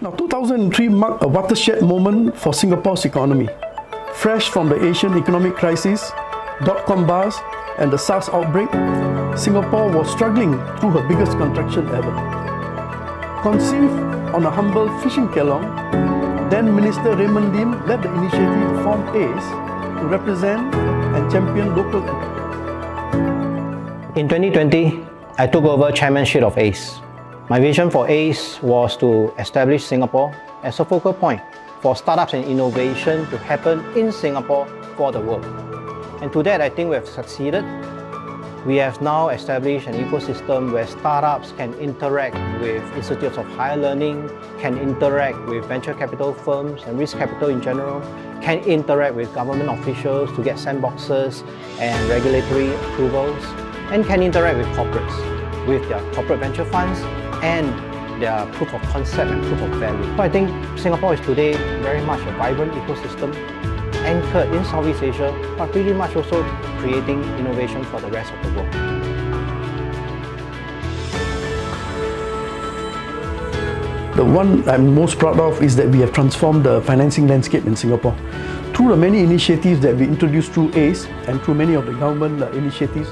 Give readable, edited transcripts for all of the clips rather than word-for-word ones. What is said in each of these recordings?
Now, 2003 marked a watershed moment for Singapore's economy. Fresh from the Asian economic crisis, dot-com bust, and the SARS outbreak, Singapore was struggling through her biggest contraction ever. Conceived on a humble fishing kelong, then Minister Raymond Lim led the initiative to form ACE to represent and champion local enterprises. In 2020, I took over chairmanship of ACE. My vision for ACE was to establish Singapore as a focal point for startups and innovation to happen in Singapore for the world. And to that, I think we have succeeded. We have now established an ecosystem where startups can interact with institutes of higher learning, can interact with venture capital firms and risk capital in general, can interact with government officials to get sandboxes and regulatory approvals, and can interact with corporates, with their corporate venture funds and their proof of concept and proof of value. So I think Singapore is today very much a vibrant ecosystem anchored in Southeast Asia, but pretty much also creating innovation for the rest of the world. The one I'm most proud of is that we have transformed the financing landscape in Singapore. Through the many initiatives that we introduced through ACE and through many of the government initiatives,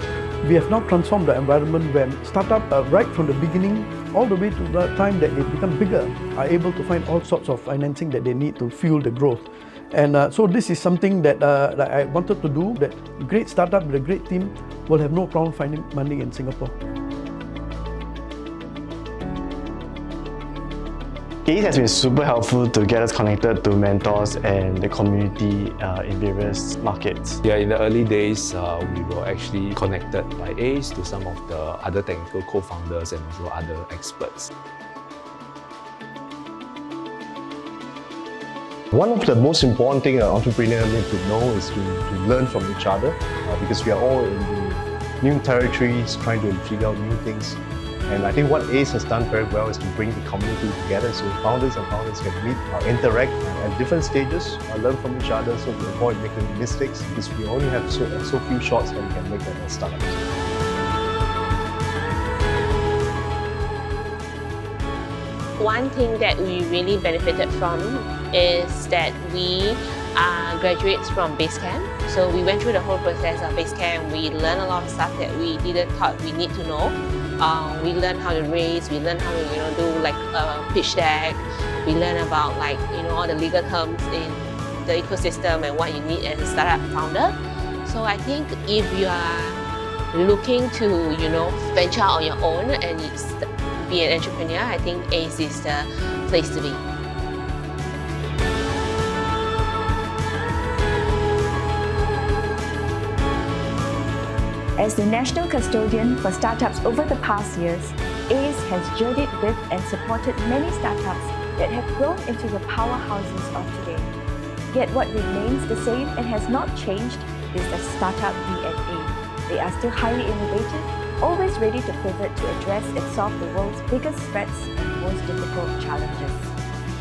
we have now transformed the environment where startups, right from the beginning all the way to the time that they become bigger, are able to find all sorts of financing that they need to fuel the growth. And so this is something that I wanted to do, that great startup with a great team will have no problem finding money in Singapore. ACE has been super helpful to get us connected to mentors and the community in various markets. Yeah, in the early days, we were actually connected by ACE to some of the other technical co-founders and also other experts. One of the most important things an entrepreneur needs to know is to learn from each other because we are all in the new territories trying to figure out new things. And I think what ACE has done very well is to bring the community together so founders and founders can meet, interact at different stages, learn from each other so we avoid making mistakes because we only have so few shots that we can make them as startups. One thing that we really benefited from is that we are graduates from Basecamp. So we went through the whole process of Basecamp. We learned a lot of stuff that we didn't thought we need to know. We learned how to raise, we learned how to do like a pitch deck. We learned about all the legal terms in the ecosystem and what you need as a startup founder. So I think if you are looking to venture on your own and be an entrepreneur, I think ACE is the place to be. As the national custodian for startups over the past years, ACE has journeyed with and supported many startups that have grown into the powerhouses of today. Yet what remains the same and has not changed is the startup DNA. They are still highly innovative, always ready to pivot to address and solve the world's biggest threats and most difficult challenges.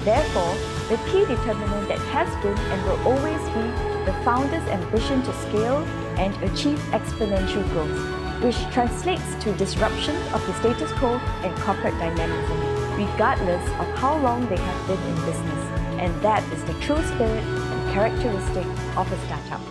Therefore, the key determinant that has been and will always be the founder's ambition to scale and achieve exponential growth, which translates to disruption of the status quo and corporate dynamism, regardless of how long they have been in business. And that is the true spirit and characteristic of a startup.